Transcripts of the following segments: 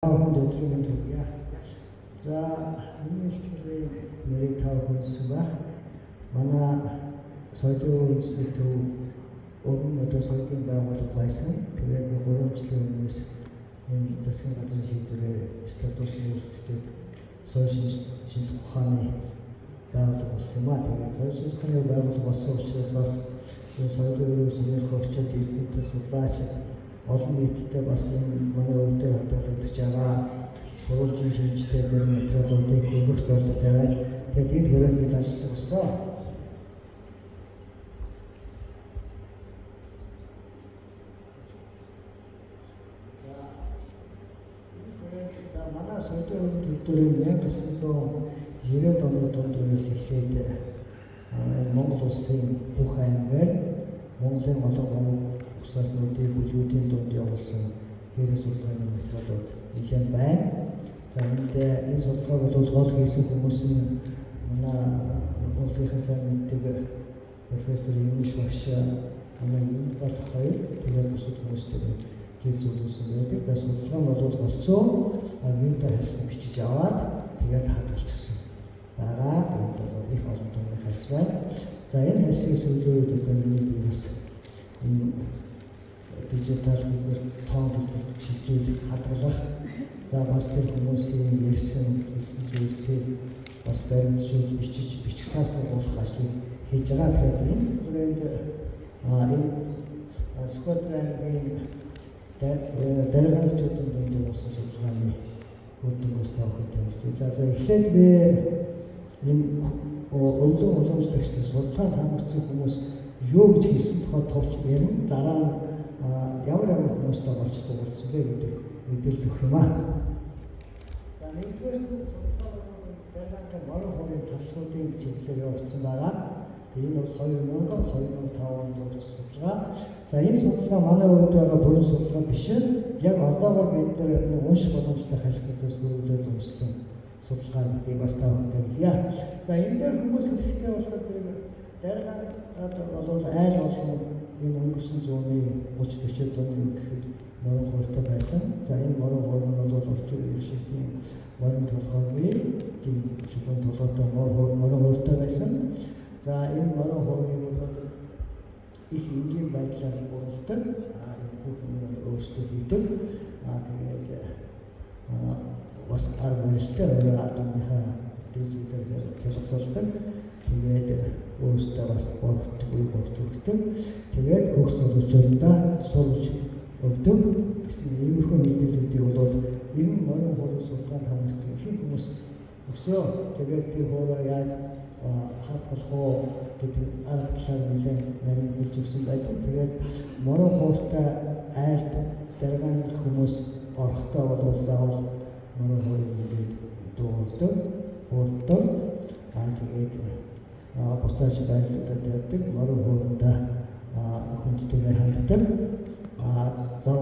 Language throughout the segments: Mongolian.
өдрийн төргийа. За энэ ихтгэлийн нэрийг тав хүнсэн байх. Манай соёлын үндэсний төв өмнө одоо соёлын байгууллага байсан. Тэгээд 3 жилийн өмнөөс энэ засгийн газрын шийдвэрээр статусын өөрчлөлтөд соёл шинжилгээ ухааны байгууллага болсон юм аа. Тэгээд соёл шинжилгээний байгууллага болсон учраас бас энэ соёлын сонирхох орчил эрдэмтэд судлаач олон нийтэд бас энэ манай өвдөр хадгалагдаж байгаа сурвалжийн шинжтэй зарим материалуудыг хөрвөх зорилго тавиад тэгээд энэ хүрээнд ажиллаж болсон. За манай соёлын төвдөрийн 1990-ад оны дунд үеэс эхлээд Монгол улсын бүх аймгаар Монголын олон угсаалнуудын бүлгүүдийн дунд явуулсан хэрэг судалгааны материалууд нэлээд байна. За энэ судалгааг бол гол хийсэн хүмүүс нь манай Монголын сайн мэддэг профессор Имиш багш, манай бол хоёр тэгээд бусад хүмүүстэй хийж зүйлсэн байдаг. За судалгаа нь бол голцоо видео хийсэн бичиж аваад тэгээд хадгалчихсан байгаа. Энэ бол их олон тооны хас байна. За энэ хэсгийг сүүлийн үед одоо миний биес дижитал хэлбэр тоон хэлбэрт шилжүүлэх хадгалах. За бас тэр хүмүүсийн ярьсан хэлсэн зүйлсийг бас баримтжуулж бичих саасны болох ажлыг хийж байгаа. Тэгэхээр энэ хүрээнд энэ Скотландын дараагийн дунд болсон судалгааны хөтөлбөрөөс тавхад тавьчихлаа. За эхлээд би энэ өвлөн уламжлагчдын судалгаанд хамрагдсан хүмүүс юу гэж хэлсэн тухай товч ярина. Дараа нь ямар хүмүүстэй болж дуурсан бэ гэдэг мэдээлэл өгөх юм аа. За нэгдүгээр судалгаа бол дараагийн морин хорийн талхуудын чиглэлээр явагдсан байгаа. Энэ бол 2000-2005 онд явагдсан судалгаа. За энэ судалгаа манай хувьд байгаа бүрэн судалгаа биш. Яг одоогоор бид нар унших боломжтой хайрцагтаас бүрдээд уншсан судалгаа гэдгийг бас тавьдаг хэлье. За энэ дээр хүмүүс хэлэхдээ болохоор зэрэг дараагаад бол айл олон энэ өнгөрсөн зууны 30-40 оны гэхэд морин хууртай байсан. За энэ морин хуур нь бол орчин үеийн шийдийн морин толгойн тийм шүлэн толгойтой морин хууртай байсан. За энэ морин хуурыг бол их энгийн байдлаар уралдаг. Энэ бүхэн өөрсдөө хийдэг. Тэгээд бас ар барилттай адамынхаа дэжүүдээр хязгаарладаг. Тэгээд өөрсдөө бас бүртгэдэг. Тэгээд хөгс залуучуудаа сурж өгдөг гэсэн иймэрхүү мэдээллүүдийг бол ер нь морин хуурын судалгаанд хамрагдсан их хүмүүс өсөө. Тэгээд тэр хуураа яаж хадгалах уу гэдэг арга талаар нэлээд нарийн хэлж өгсөн байдаг. Тэгээд морин хууртай айлд дараагийн хүмүүс орохдоо бол заавал морин хуурыг ингээд дуурдаг, хуурдаг. Тэгээд буцааж байрлуулад явдаг, морин хуурандаа хүндтэйгээр ханддаг. Зав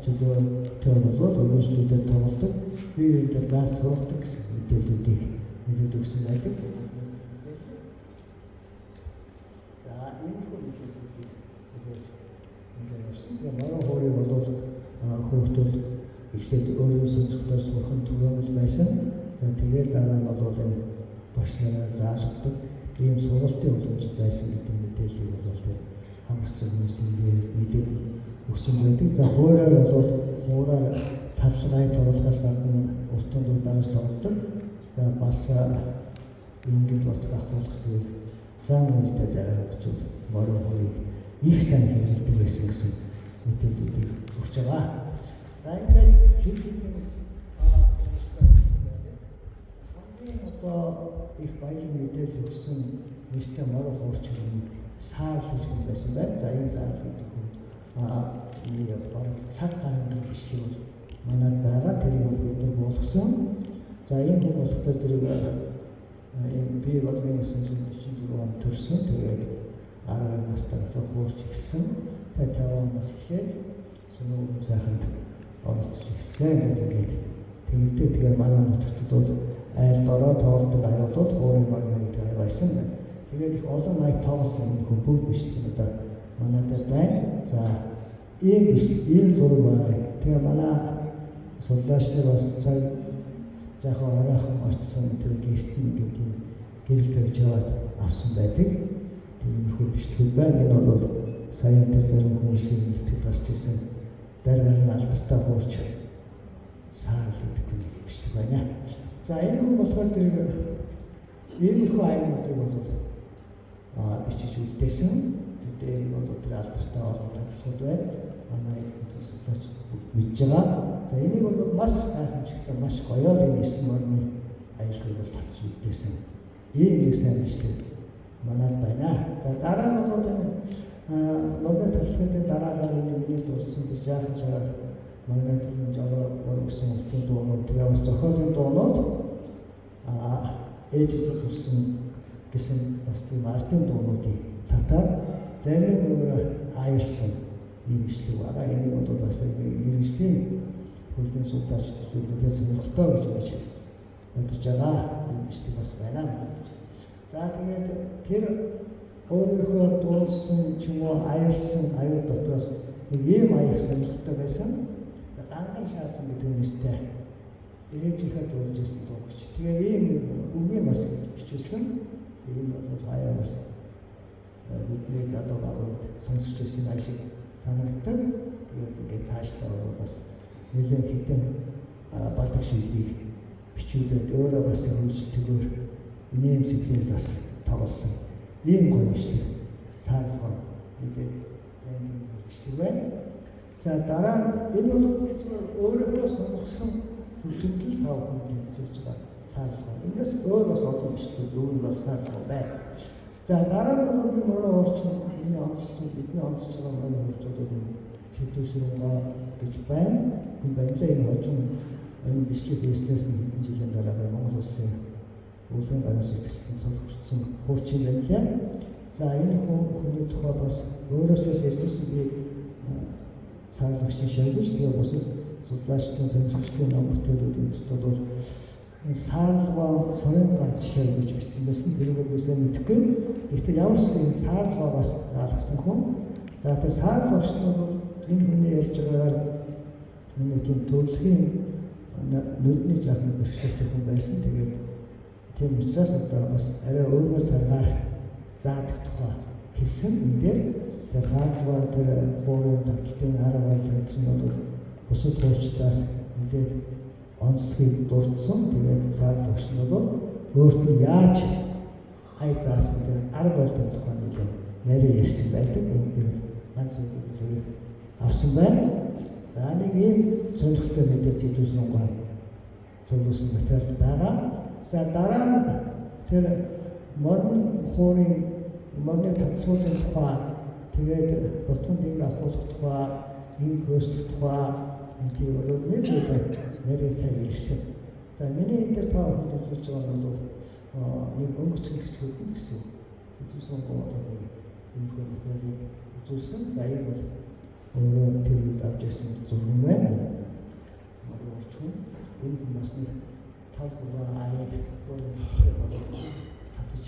чөлөөтэй бол өөрсдөө тоглодог. Бие биендээ зааж сурдаг гэсэн мэдээллүүдийг нэлээд өгсөн байдаг. За энэ хүн мэдээллүүдийг ингээд явсан. За морин хуурыг бол хүүхдүүд эхлээд өөрийн сонирхлоор сурах нь түгээмэл байсан. За тэгээд дараа нь бол энэ багш нараар зааж өгдөг ийм сургалтын боломжтой байсан гэдэг мэдээллийг бол тэр хамрагдсан хүмүүсийн нэлээд өгсөн байдаг. За хуураар бол хуураар талшгай тоглохоос гадна уртын дуудаас тоглодог. За бас ингээд утга ахуулах зэрэг зам үйлдэл дараа очил морин хуурыг их сайн хэрэглэдэг байсан гэсэн мэдээллүүдийг өгч байгаа. За ингээд хэд хэдэн хамгийн одоо их баялаг мэдээлэл өгсөн нэртэй морин хуурчлын саал гэж хүн байсан байна. За энэ саал гэдэг хүн бараг цаг гаруй бичлэг бол манайд байгаа. Тэрийг бол бид нар буулгасан. За энэ хүн болохтой зэрэг би бол 1944 онд төрсөн. Тэгээд 12 настайгаас хуурч ирсэн. Тэгээд 50 оноос эхлээд сүнүүн сайханд оролцож ирсэн гэдэг тэмэлдээ. Тэгээд манай нутагт бол айлд ороо тоглодог аюул бол хуурын магна гэдэг аюул байсан байна. Тэгээд их олон аяд тоглосон хүн бүгд биш тийм одоо манай дээр байна. За ийм биш, ийм зураг байна. Тэгээ манай судлаач нар бас цаг жаахан оройхон очсон тэр гэрт ингээд гэрэл тавьж яваад авсан байдаг. Тиймэрхүү бичлэг байна. Энэ бол саяхан тэр зарим хүмүүсийн нэлтэд гарч ирсэн дараагийн алдартай хуурч саарл гэдэг бичлэг байна. За энэ хүн болохоор зэрэг иймэрхүү аймагуудыг бол бичиж үлдээсэн. Тэр бол тэр алдартай олон тагсууд байна. Манай судлаач мэдж байгаа. За энийг бол маш гайхамшигтай, маш гоёор энэ 9 орны аялгыг бол татж үлдээсэн. Ийм нэг сайн бичлэг манайд байна. За дараа нь бол манай талхын дараагаар миний дурсан гэж яахан чагаар манай төрийн жолоо гэсэн утгын дуунууд тэгээ бас зохиолын дуунууд ээжээс сурсан гэсэн бас тийм ардын дуунуудыг татаад зарим нь өөр аялсан ийм бичлэг байгаа. Энийг бол бас мэргэжлийн хөгжмийн судлаач зүйлүүдээ сонирхолтой гэж бодож байгаа. Ийм бичлэг бас байна. За тэгээд тэр өөрийнхөө дууссан ч юм уу аялсан аюул дотроос нэг ийм аяг сонирхолтой байсан. За ганган шаацсан гэдэг нэртэй ээжийнхээ дуулжсэн дуугч. Тэгээ ийм үгийн бас бичүүлсэн. Энэ бол аяа бас бидний залуу багууд сонсч байсан ашиг санагддаг. Тэгээд ингээд цаашдаа бас нэлээд хитэн балдаг шийдгийг бичүүлээд өөрөө бас хөгжөлтгөөр инэм сэтлэл бас тоглосон. Ийм гоё бичлэг саалган ингээд бичлэг байна. За дараа нь энэ бол өөрөө сонгосон хөгжөлтөл тав хүн хэлж байгаа саалган. Эндээс өөр бас олон бичлэг дүүн бол саалган байна. За дараа нь бол энэ мөрөө орчин энэ онцсон бидний онцж байгаа мөрөө хөгжүүлээд сэдвүүсрээ гэж байна. Хүн баялаа энэ хожим энэ бичлэг хийснээс нь хэдэн жилийн дараа Монгол улсын өвлөн гавьяас итгэсэн солихсон хуурчин байлаа. За энэ хүний тухай бас өөрөөс ярьжсэн би саалагчийн шавьж тэгээ бус судлаачдын сонирхолтой ном бүтээлүүдийн дотор бол саалгаа сонин ганц шав гэж бичсэн байсан. Тэрийг үгүйсээ мэдхгүй. Гэхдээ ямар ч энэ саалгаагаас заалгасан хүн. За тэр саалгаач нь бол энэ хүний ярьж байгаагаар нэг тийм төрөлхийн нүдний жаахан бэрхшээлтэй хүн байсан. Тэгээд тийм учраас одоо бас арай өөрөөр цагаар заадаг тухай хэлсэн. Энэ дээр тэр саалгаа тэр хуурын таталтын арга барил нь бол бусад хуурчдаас нэлээд онцлогийг дурдсан. Тэгээд саалгаач нь бол өөрт нь яаж хай заасан тэр арга барилын тухай нэлээд нарийн ярьсан байдаг. Энэ ганц зүйл авсан байна. За нэг ийм сонирхолтой мэдээ зэвлүүлсэн гоо зөвлөсөн материал байгаа. За дараа нь тэр морин хуурын морины татлагуудын тухай тэгээд ботгон дэг ахуулах тухай, энэ хөөслөх тухай энэ өрөөний нэрээ сайн ирсэн. За миний энэ дээр тав хэлж байгаа нь бол нэг өнгөцгөн хэсгүүд нь гэсэн зэвлүүлсэн гоо энэ материалыг үзүүлсэн. За энэ бол өөрөө тэр үйл авч ирсэн зураг байна. Энэ бас нэг тав зураг аяг хатж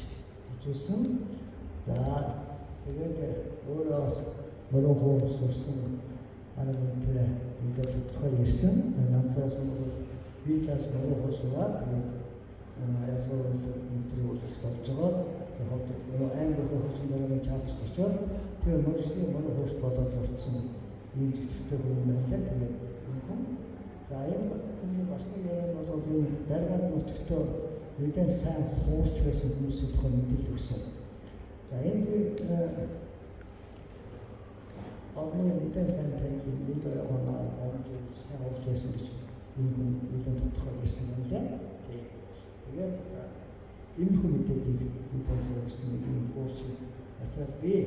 үзүүлсэн. За тэгээд өөрөө бас мөрөн хуу сурсан арга тэр энэ тодорхой ирсэн. Намтаас нь би тааш мөрөн хуу сураад тэгээд ясвар энэ үйлчлэгт болж байгаа. Тэгээд англи хөгжим дараагийн чатч очоод тэр мөрөсний мөрөн хуурч болоод орсон ийм зүйлтэй хүн байлаа. Тэгээд энэ хүн за энэ бас нэг юм бол энэ дараагийн нутагтаа нэгэн сайн хуурч байсан хүмүүсийн тухай мэдээлэл өгсөн. За энэ олны нэгэн сайн танил энэ оноо сайн хуурч байсан гэж энэ нэгэн тодорхой байсан юм лээ. Тэгээд энэ хүн мэдээллийг хэлсэн гэсэн нэг хуурч материал бий.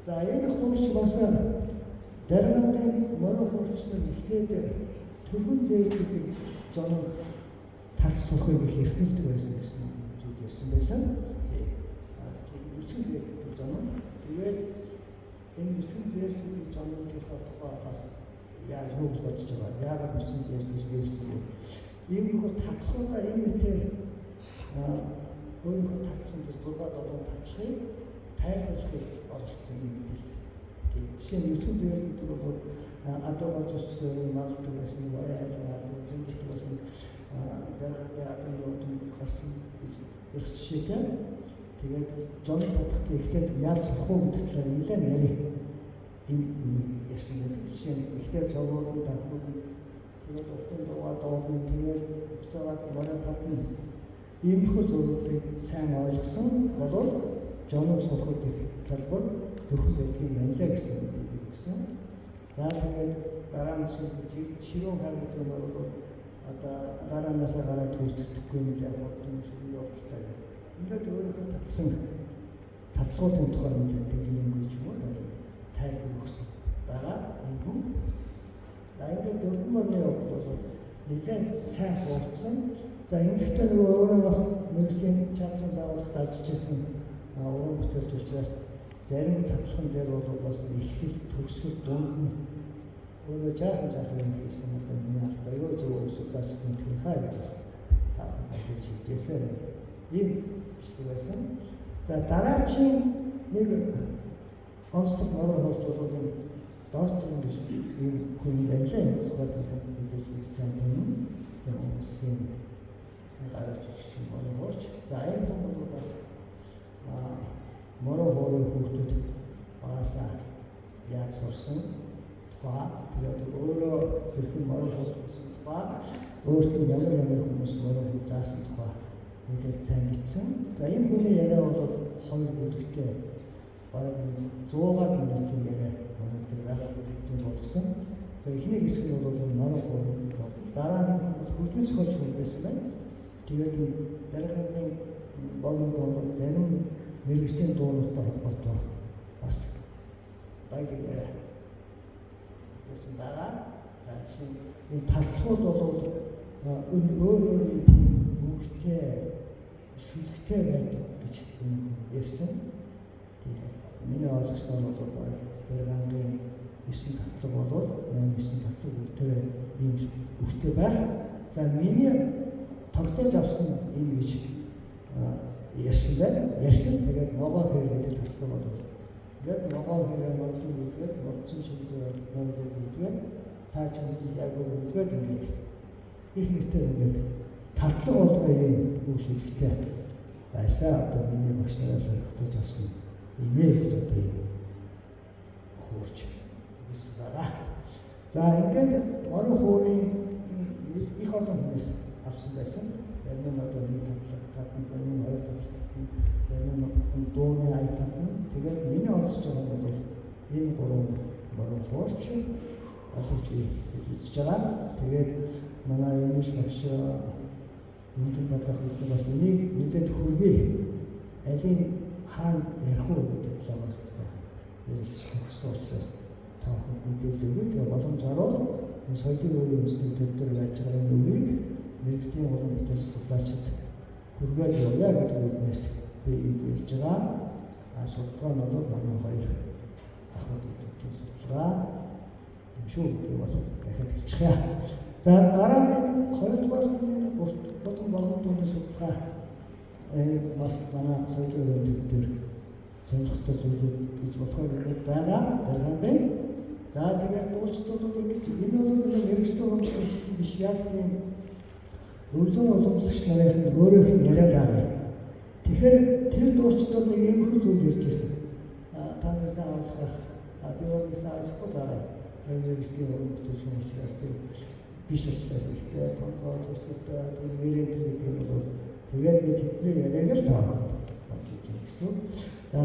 За энэ хуурч бас дараагийн мөрөн хуурч нар эхлээд төрхөн зээл гэдэг жоног тац сурахыг их эрхэлдэг байсан гэсэн зүйл ярьсан байсан. Үсгэн зээл гэдэг жоног. Тэгээд энэ үсгэн зээл гэдэг жоногийнхоо тухай бас яаж хөөж бодож байгаа. Яагаад үсгэн зээл гэж нэрсэн бэ? Иймэрхүү татлагуудаа энэ мэтээр өөрийнхөө татсан тэр 6-7 татлагыг тайлбарлахыг оролцсон юм мэдээлэл. жишээ нь ертөнцийн зүйл гэдэг бол адуугаа зурсан малдаг байсан баяалаа дүндэх байсан дэргээ адуу гарсан гэж ярих жишээтэй. Тэгээд Жон татхад ихтэй яаж сурах уу гэдэг талаар нэлээд ярих энэ ярьсан гэдэг. Жишээ нь ихтэй цогцолтой тахууд тэгээд уртын дуугаа доогны тэгээд буцаагаад морой татна. Иймэрхүү зүйлүүдийг сайн ойлгосон бол Жоног сурахад их талбар төхөн байдгийг манлаа гэсэн үг гэсэн. За тэгээд дараа нь ширүүн харагдсан бол одоо дараанаас гараад үүсгэхгүй нь яг бодсон юм явуултай. Ингээд өөрөөр татсан татлагуудын тухай нэлээд дэлгэрэнгүй ч юм уу тайлбар өгсөн байгаа энэ хүн. За ингээд дөрвөн мөрний явдал бол нэлээд сайн хурцсан. За ингэхдээ нөгөө өөрөө бас мэргэжлийн чадрын байгууллагт ажиллаж байсан уран бүтээлч учраас зарим татлагын дээр бол бас эхлэл төгсгөл дунд нь өөрөө жаахан юм хийсэн одоо миний аль аюу зөв өсөлтөчтөн тэнхай гэж байсан. Та бүхэн хийжсэн. Ийм бичдэг байсан. За дараагийн нэг онцлог морой хурц бол энэ дорцсон гэж ийм хүн байлаа. Эсвэл мэдээж сайн юм. Тэр хүмүүсийн дараач шиг морой хурц. За энэ хүн бол бас морой хурц хүүхдүүд багасаа яаж сурсан тэгээд өөрөө хэрхэн морой хурц ба өөрт нь ямар хүмүүс морой хурц заасан тухай нэлээд сайн мэдсэн. За энэ хүний яриа бол 2 бүлэгтэй бараг 100-аад минутын яриа өнөөдөр байхгүй болсон. За эхний хэсэг нь бол морой хурц дараа нь хөгжмийн зохиолч хүн байсан байна. Тэгээд дараагийн богино дуу зарим мэргэжлийн дуунуудтай холбоотой бас баялаг яриа гэсэн байгаа. За энэ татлагууд бол энэ өөр мөнгөтэй шүлгтэй байдаг гэж ярьсан. Тэгээд миний ойлгосноор бол Бергангийн 9 татлаг бол 9 татлаг үүтэй ийм үүтэй байх. За миний тогтоож авсан энэ гэж ярьсан байна. Ярьсан тэгээд ногоо хэр гэдэг татлаг бол ингээд ногоо хэр модын үүгээд модсон шимтэй модын үүгээд цааш нь зайгүй үүгээд ингээд их мэтэй ингээд татлаг болгоо юм үүсэлтэй байсаа одоо миний багшнараас тогтоож авсан имээ гэж одоо юм хуурч үүсэж байгаа. За ингээд морой хуурын их олон хүмүүс авсан байсан. Зарим нь одоо нэг татлаг, зарим нь 2 татлаг, зарим нь дууны аялал нь. Тэгээд миний онцлж байгаа нь бол энэ 3 морой хуурч олж үзэж байгаа. Тэгээд манай юмш багш мөнгө бодлого гэдэг бас энийг нэлээд хүргэе. Алийн хаана ярих уу гэдэг талаас ярилцах гэсэн учраас та бүхэн мэдээлэл өгөө. Тэгээд боломж гарвал энэ соёлын өөрийн үндэсний төвдөр байж байгаа энэ үрийг мэргэжлийн уран бүтээл судлаачид хүргээд явъя гэдэг үгнээс би энд ярьж байгаа. Судалгаа нь бол манай 2 ахмад идэвхтэй судалгаа юм шүү гэдэг бас дахиад хэлчихье. За дараагийн 2 дугаар болон болгон дууны судалгаа бас манай соёлын өрөөнд төвдөр сонирхолтой зүйлүүд гэж болохоор байгаа байна. За тэгээд дуучдууд бол ингэж энэ бол мэргэжлийн уран бүтээлчдийн биш яг тийм өвлөн уламжлагч нарын өөрөөх нь яриа байгаа. Тэгэхээр тэр дуучдууд нэг юм хүү зүйл ярьж байсан. Та нараа авах би бол саалахгүй байгаа. Мэргэжлийн уран бүтээлч хүн учраас биш учраас ихтэй цонцгой төсөлтэй тийм нэрээд гэдэг нь бол тэгээд би тэдний яриаг л таагаад гэсэн. За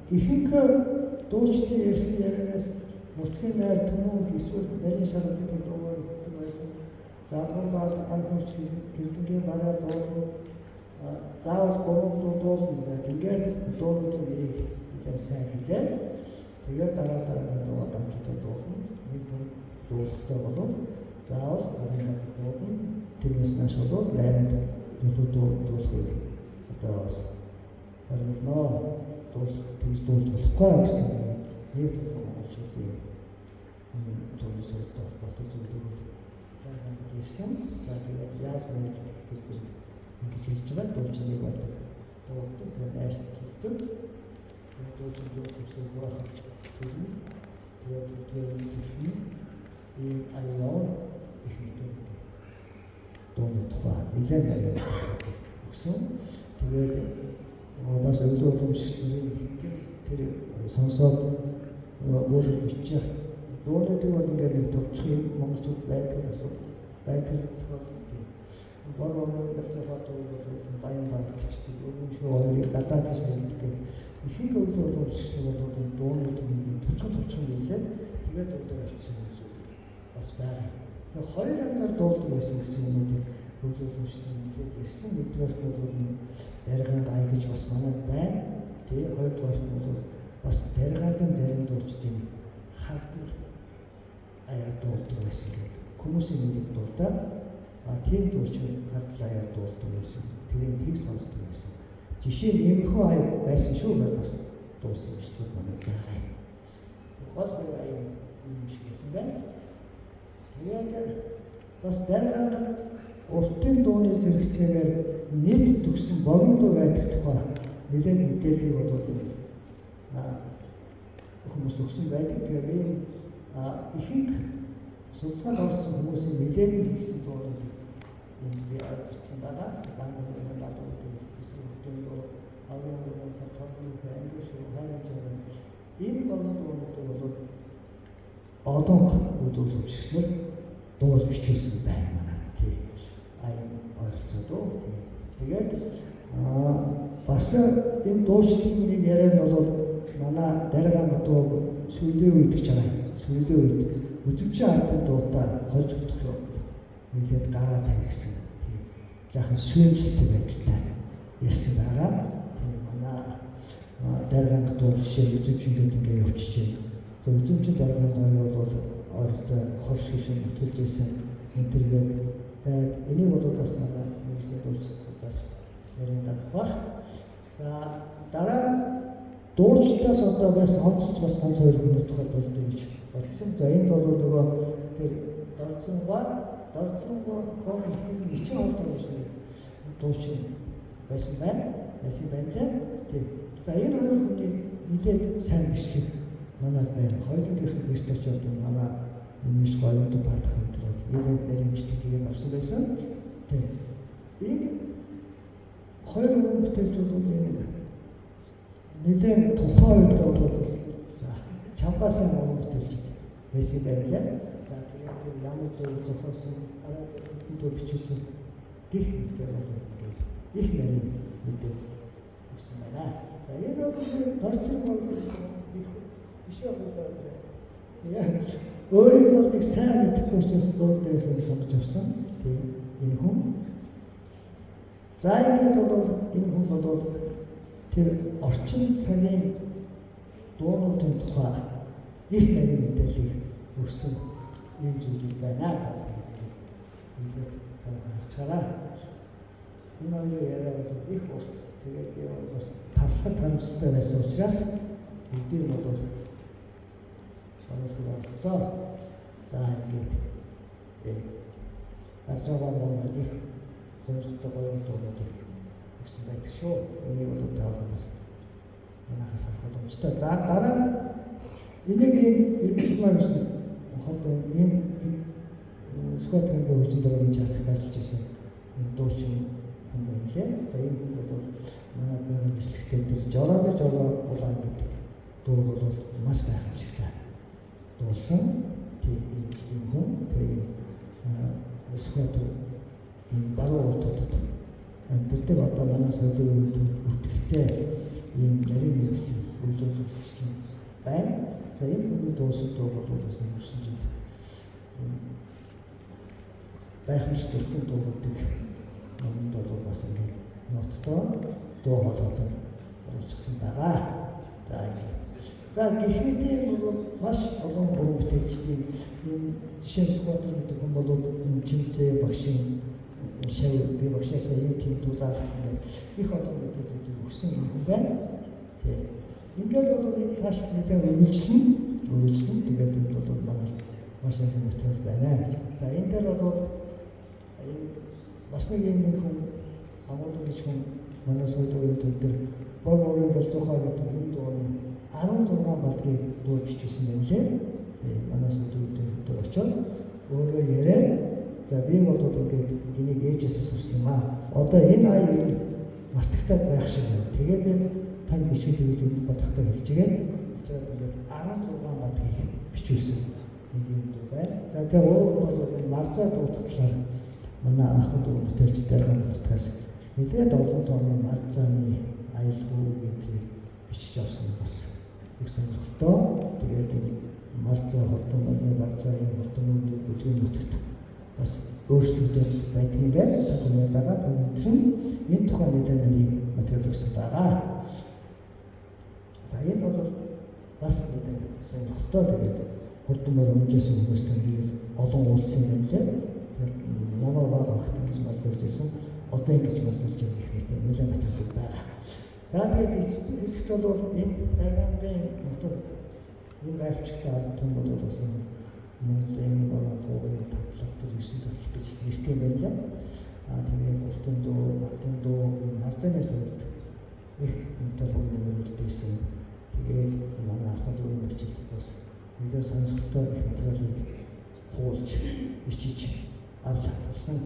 ихэнх дуучдын ярьсан ярианаас нутгийн найр түмэн эсвэл нарийн шаргал гэдэг дуугаар өгдөг байсан. Заалгуулаад анхаарч гэрлэнгийн бараа дуулна. Заавал 3 дуу дуулна гэдэг. Ингээд дуунуудын нэрийг сайн хэлээд тэгээд дараагийн дуугаа дамжуулаад дуулна. Нэг дуулахтай болов заавал гарын дуулна. Тэрнээс нааш бол найранд дуулахыг одоо бас баримлнаа тэгж дуулж болохгүй гэсэн нэг очоод дуулж солиод болдог зүйлийг ирсэн. За тэгээд яаж нэгдэх гэж ингэж хэлж байгаа дуучныг байдаг. Дуулдаг тэгээд айш хэлдэг. дууны тухай нэлээд нарийн өгсөн. Тэгээд бас өдөр уламжлалын тэр сонсоод өөрөө бичих дуунууд бол ингээд нэг төвчгийн монголчууд байдаг тохиолдолд бороо фото баян багчдаг өөрийнхөө хоёрыг гадаад гэж хэлдэг. Ихэнх өдөр уламжлалын бол дуунууд төвчгийн хэлээд тэгээд өдөр авчихсан юм бас байна. Тэгээ хоёр анзаар дуулдаг байсан гэсэн юмнуудыг өдөр уламжлалын хэлээд ирсэн. Нэгдүгээр нь бол баригын гай гэж бас манайд байна. Тэгээ хоёрдугаар нь бол бас баригын зарим дуучдын хардвар аяар дуулдаг байсан гэдэг. Хүмүүсийн нэрийг дурдаад тийм дуучин хардвар аяар дуулдаг байсан. Тэрийг тэг сонсдог байсан. Жишээ нь иймэрхүү аяар байсан шүү гэж бас дуусан шүү дээ манайд байгаа. Гол хоёр аяар юм шиг байсан байна. Тэгээд бас баригын уртын дууны зэрэгцээгээр нийт төгсөн богино байдаг тухай нэлээд мэдээлэл болоод хүмүүс өгсөн байдаг. Тэгээд ийм ихэнх судалгаанд орсон хүмүүсийн нэлээд хэлсэн дуунууд энэ би ойлгосон байгаа. Дангуурын даалгавар гэсэн үгтэй дуу аврал сарцгийн англи шүү хайрч энэ богино дуунууд бол олон үдүүлэмжлэл дуул бичсэн байна манайд тий. Аян орцоод уу. Тэгээд бас энэ дуучдын нэг яриа нь бол манай дараагийн дуу сүүлийн үед гэж байгаа юм. Сүүлийн үед үзэгчийн ардын дуудаа хольж өгөх юм. Нийлээд гараа тавьсан. Тийм. Жаахан сүймжлэлтэй байдалтай ярьсан байгаа. Тийм манай дараагийн дуу жишээ үзэгч ингээд явчихж байна. Үзэгчийн дараагийн гоё бол оролцоо хорш шишин төлж ирсэн интервью. Тэгээд энийг бол бас манай нэгдсэн дуучдаас нэрийн дагах. За дараа дуучдаас одоо бас онцлж бас ганц хоёр минут тухай дурддаг гэж бодсон. За энэ бол нөгөө тэр дорцсон хоо ихний чинь хоолтой гэж дуучин байсан байна. Байсан байна. Тийм. За энэ хоёр хүний нэлээд сайн бичлэг манайд байна. Хоёулынхын гэрт очиод манай энэ биш гоёд баалах өндрүүд нэлээд нэрмжтэй хийгээд авсан байсан. Тийм. Энэ хоёр хүн бүтээлчүүд энэ нэлээд тухайн үед бол за чампасан хүн бүтээлч байсан байлаа. За тэгээд ямар дуу зохиосон арай дуу бичүүлсэн гих мэтэр бол ингээд их нарийн мэдээлэл өгсөн байна. За энэ бол дорцсон бол биш байгаа. Тэгээд өөрийг бол нэг сайн мэдхгүй учраас зуул дээрээс нь сонгож авсан. Тийм энэ хүн. За энэ хүн бол тэр орчин цагийн дуунуудын тухай их нарийн мэдээллийг өгсөн юм зүйл байна. Тэгээд харцгаараа энэ хоёрын яриа бол их урт. Тэгээд бас таслах харамсалтай байсан учраас бүгдийг бол оролцоо. За ингээд арчаагаа монголд их зөвхөн гоё дуунуудыг өгсөн байдаг шүү. Энийг бол таавал бас манайхаас авах боломжтой. За дараа нь энийг иргэсмаа гэж хот энэ сквадрын хөгжин дөрвөн чатгайлж ирсэн дуучин хүн байлээ. За энэ хүн бол манай байнгын бичлэгтэй тэр жороо улаан гэдэг дуу бол маш гайхамшигтай дуусан. Тийм хүн тэгээд сквадр энэ баруун уртад амьддаг одоо манай соёлын үйлдвэртэй ийм нарийн мэдлэг үйлдвэрлэгч байна. За энэ хүний дуусан дуу бол өнгөрсөн жил гайхамшигтай дуудаг юмд бол бас ингээд ноцтой дуу хоолой оруулчихсан байгаа. За ингээд за гихмитийн бол маш олон бүрэн бүтээлчдийн энэ жишээ сквадр гэдэг хүн бол энэ чимцээ багшийн шав би багшаасаа энэ тийм тулаалсан их олон мэдээллүүдийг өгсөн юм байна. Тэгээ ингээд бол энэ цааш нэлээд үргэлжлэн тэгээд энэ бол манай маш их мэдээлэл байна. За энэ дээр бол бас нэг юм хүн агуулгын хүн манай суудлын төвдөр Богорын болцоохоо гэдэг энэ дууны 16 балдгийг дуу бичсэн байна лээ. Манай суудлын төвдөр очоод өөрөө яриад за би бол ингээд энийг ээжээс сурсан юм аа. Одоо энэ аяыг мартагтаад байх шиг байна. Тэгээд би тань бичүүлээ гэж бодохтой хэлжээ. Тэгээд ингээд 16 балдгийг бичүүлсэн нэг юм дуу байна. За тэгээд өөрөө бол энэ марзаа дуудахлаар манай анхны дуу бүтээлчтэй байгаа утгаас нэлээд олон тооны марзааны аюулгүй гэдгийг бичиж авсан бас их сонирхолтой. Тэгээд энэ марзаа хотын марзааны хотын бүдгийн нутагт бас өөрчлөлтүүд байдаг юм байна. Цагааны дагаад өнөөдөр энэ тухай нэлээд нарийн материал өгсөн байгаа. За энэ бол бас нэлээд сонирхолтой. Тэгээд хурдмаар өнжөөс хүмүүстэй би олон уулзсан юм лээ. Намаа баг ахтаж марзалж байсан. Одоо ингэж марзалж байгаа гэх мэт нэлээд материал байгаа. За тэгээд хэлэхэд бол энэ дараагийн нутаг энэ байвчтай ард түмүүд болсон Монголын баруун форумын татлаг төр 9 татлаг гэж нэртэй юм байна. Тэгээд уртын дуу марзааны сурд их өндөр хөрөнгө байсан. Тэгээд манай ахмад дүүрэн бичилт бас нэлээд сонирхолтой их материалыг хуулж бичиж авч чадсан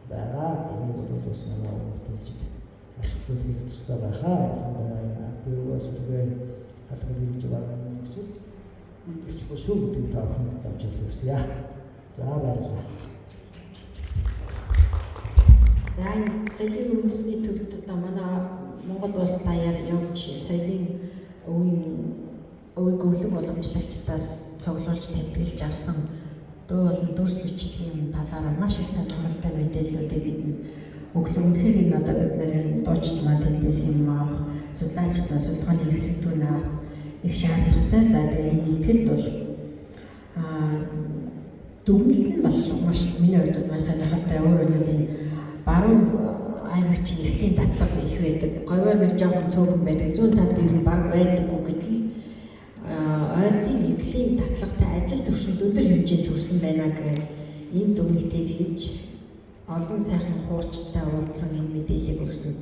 байгаа. Энийг бол бас манай хүмүүст ашиглуулах тустай байхаа. Дөрөвөөс үгээр хатгалыг хийж байгаа юм чинь их босоо гэдэг таахын дамжуулах хүсье. За баярлалаа. За энэ соёлын үндэсний төвд одоо манай Монгол улс даяар явж соёлын өвийг өвлөг уламжлагчдаас цуглуулж тэмдэглэж авсан дуу болон дүрс бичлэгийн талаар маш их сонирхолтой мэдээллүүдийг бидэнд өглөө. Үнэхээр энэ одоо бид нэр дуучид маань тэндээс юм авах, судлаачдаа судалгааны эрхлэлтүүн авах их шаардлагатай. За тэгээ энэ итгэл бол дүгнэлт нь бол маш миний хувьд бол маш сонирхолтой. Өөрөөр хэлбэл энэ баруун аймагчийн эрхлийн татлага их байдаг. Говьор нэг жоохон цөөхөн байдаг. Зүүн талд ирэн баг байдаггүй гэдгийг ойрдын эрхлийн татлагатай адил түвшинд өдөр хэмжээнд хүрсэн байна гэх ийм дүгнэлтийг хийж олон сайхан хуучтай уулзсан энэ мэдээллийг өгсөн.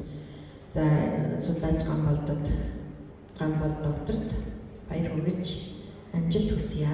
За судлаач Гамбол докторт баяр хүргэж амжилт хүсье.